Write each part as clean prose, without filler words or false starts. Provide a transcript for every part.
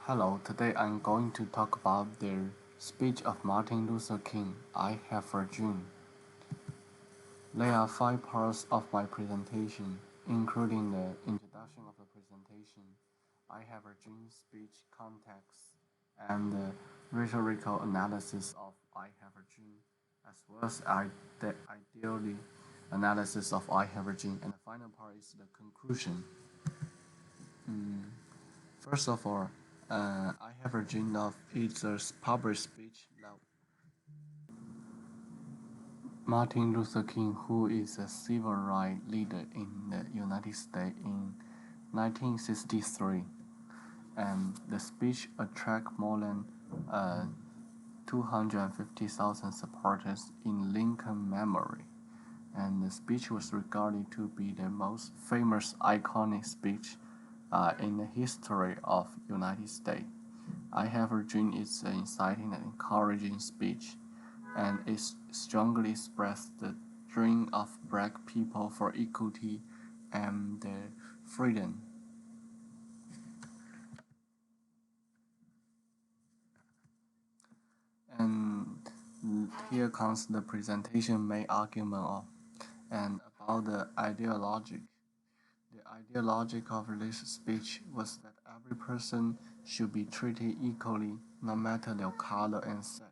Hello, today I'm going to talk about the speech of Martin Luther King, I Have a Dream. There are five parts of my presentation, including the introduction of the presentation, I Have a Dream speech context, and the rhetorical analysis of I Have a Dream, as well as the ideally analysis of I Have a Dream, and the final part is the conclusion. First of all, I have a dream of it's a public speech that Martin Luther King, who is a civil rights leader in the United States in 1963, and the speech attracted more than 250,000 supporters in Lincoln memory, and the speech was regarded to be the most famous iconic speech in the history of United States. I Have a Dream is an inciting and encouraging speech, and it strongly expressed the dream of black people for equality and freedom. And here comes the presentation main argument of and about the ideology. The ideology of this speech was that every person should be treated equally, no matter their color and sex.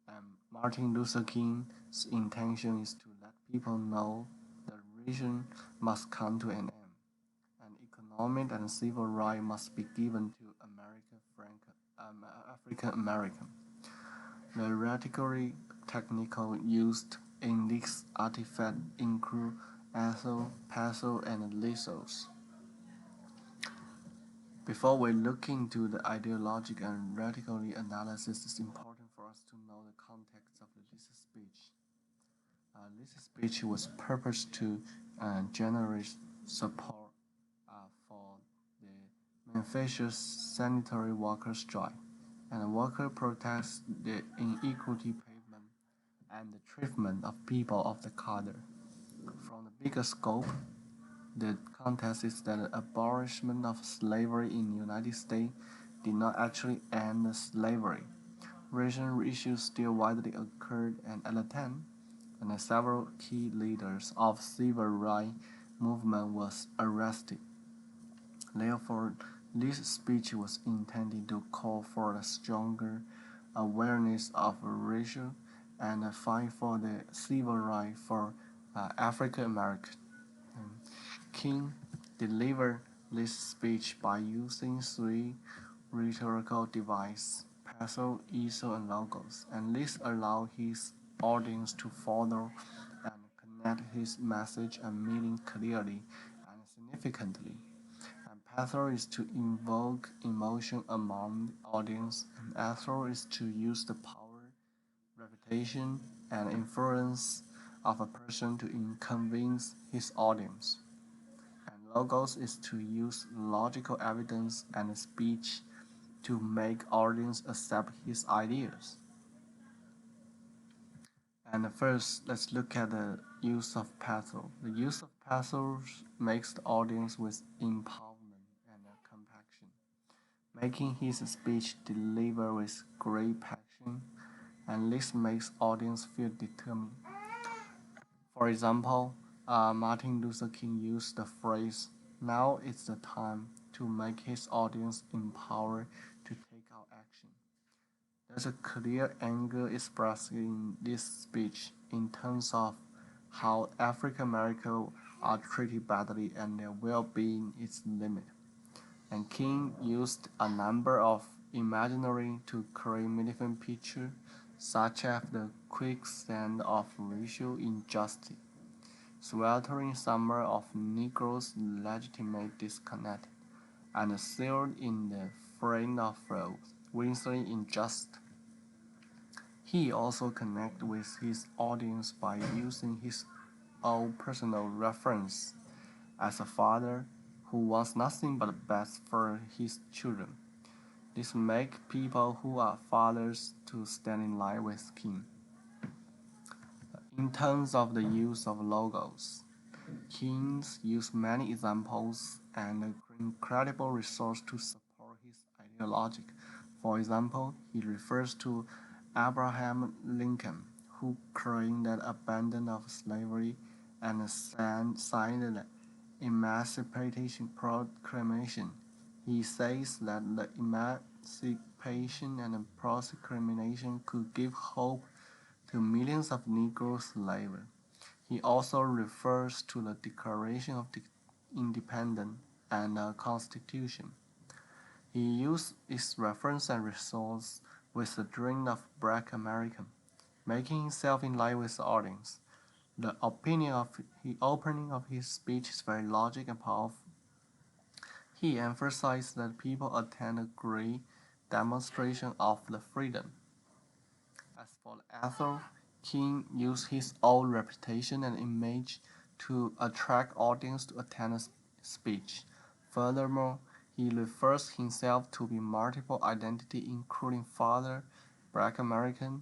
And Martin Luther King's intention is to let people know that religion must come to an end, and economic and civil rights must be given to African American. The radically technical used in this artifact include ethyl, pencil, and lithos. Before we look into the ideological and radical analysis, it's important for us to know the context of this speech. This speech was purposed to generate support for the Memphis sanitary worker strike, and the worker protest the inequality payment and the treatment of people of the color. From the bigger scope, the context is that the abolishment of slavery in the United States did not actually end slavery. Racial issues still widely occurred, and at the time, and several key leaders of civil rights movement was arrested. Therefore, this speech was intended to call for a stronger awareness of racial and a fight for the civil rights for African Americans. King delivered this speech by using three rhetorical devices: pencil, easel, and logos, and this allowed his audience to follow and connect his message and meaning clearly and significantly. And pencil is to invoke emotion among the audience, and easel is to use the power, reputation, and influence of a person to convince his audience. And logos is to use logical evidence and speech to make audience accept his ideas. And first, let's look at the use of pathos. The use of pathos makes the audience with empowerment and compassion, making his speech deliver with great passion, and this makes audience feel determined. For example, Martin Luther King used the phrase, "Now is the time," to make his audience empowered to take out action. There's a clear anger expressed in this speech in terms of how African Americans are treated badly and their well-being is limited. And King used a number of imaginary to create meaningful pictures, such as the quicksand of racial injustice, sweltering summer of Negroes' legitimate disconnect, and sealed in the flame of Winsley injustice. He also connected with his audience by using his own personal reference as a father who wants nothing but the best for his children. This makes people who are fathers to stand in line with King. In terms of the use of logos, King used many examples and incredible resources to support his ideologic. For example, he refers to Abraham Lincoln, who claimed the abandon of slavery and signed the Emancipation Proclamation. He says that the emancipation and proclamation could give hope to millions of Negro slaves. He also refers to the Declaration of Independence and the Constitution. He used its reference and resource with the dream of Black America, making himself in line with the audience. The opening of his speech is very logical and powerful. He emphasized that people attend a great demonstration of the freedom. As for the author, King used his own reputation and image to attract audience to attend a speech. Furthermore, he refers himself to be multiple identity including father, Black American,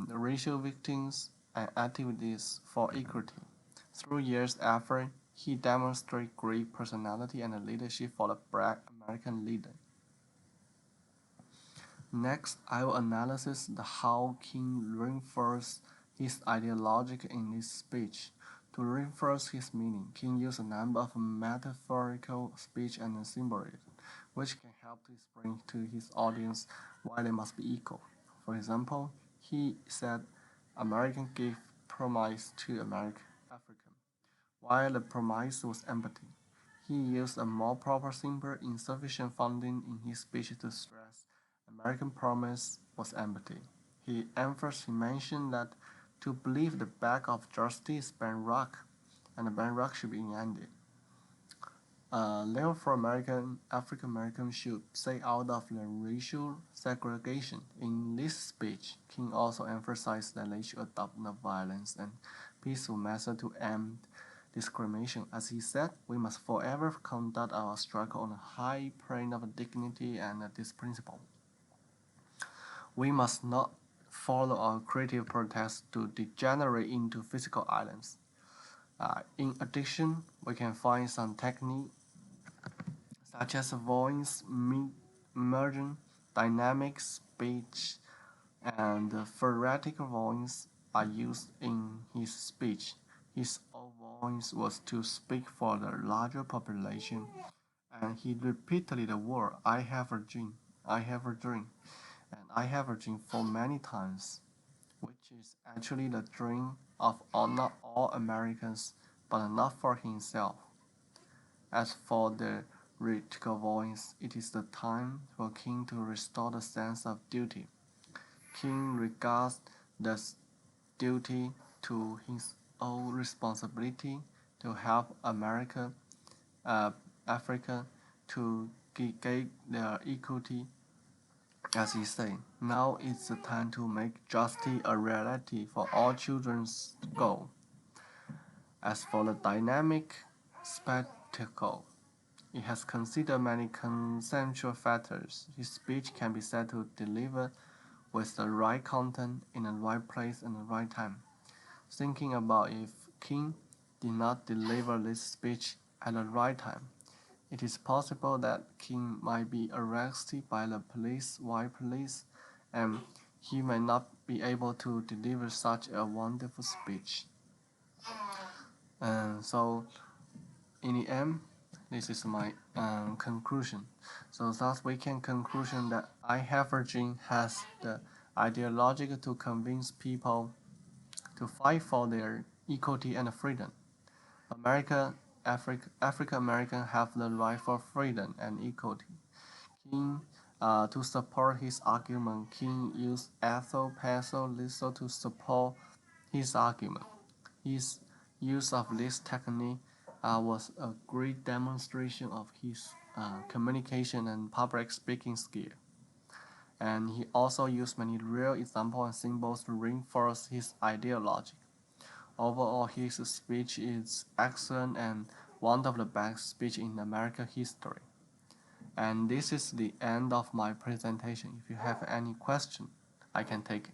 racial victims, and activities for equity. Through years' effort, he demonstrated great personality and leadership for the Black American leader. Next, I will analyze how King reinforced his ideology in this speech. To reinforce his meaning, King used a number of metaphorical speech and symbolism, which can help to explain to his audience why they must be equal. For example, he said American gave promise to African, while the promise was empty. He used a more proper symbol insufficient funding in his speech to stress American promise was empty. He mentioned that to believe the back of justice ban rock, and the ban rock should be ended. Therefore, African Americans should stay out of the racial segregation. In this speech, King also emphasized that they should adopt nonviolence and peaceful methods to end discrimination. As he said, we must forever conduct our struggle on a high plane of dignity and this principle. We must not follow our creative protests to degenerate into physical islands. In addition, we can find some techniques such as voice merging, dynamic speech, and phonetic voice are used in his speech. His own voice was to speak for the larger population, and he repeated the word, I have a dream, I have a dream, and I have a dream for many times, which is actually the dream of not all Americans, but not for himself. As for the rhetorical voice, it is the time for King to restore the sense of duty. King regards the duty to his own responsibility to help Africa to gain their equity. As he said, now is the time to make justice a reality for all children's goal. As for the dynamic spectacle, it has considered many consensual factors. His speech can be said to deliver with the right content in the right place and the right time. Thinking about if King did not deliver this speech at the right time, it is possible that King might be arrested by the white police, and he may not be able to deliver such a wonderful speech. So, in the end, this is my conclusion. So thus we can conclusion that I Have a Dream has the ideology to convince people to fight for their equality and freedom. African American have the right for freedom and equality. King, to support his argument, King used Ethel Peso Liso to support his argument. His use of this technique was a great demonstration of his communication and public speaking skill. And he also used many real examples and symbols to reinforce his ideology. Overall, his speech is excellent and one of the best speeches in American history. And this is the end of my presentation. If you have any question, I can take it.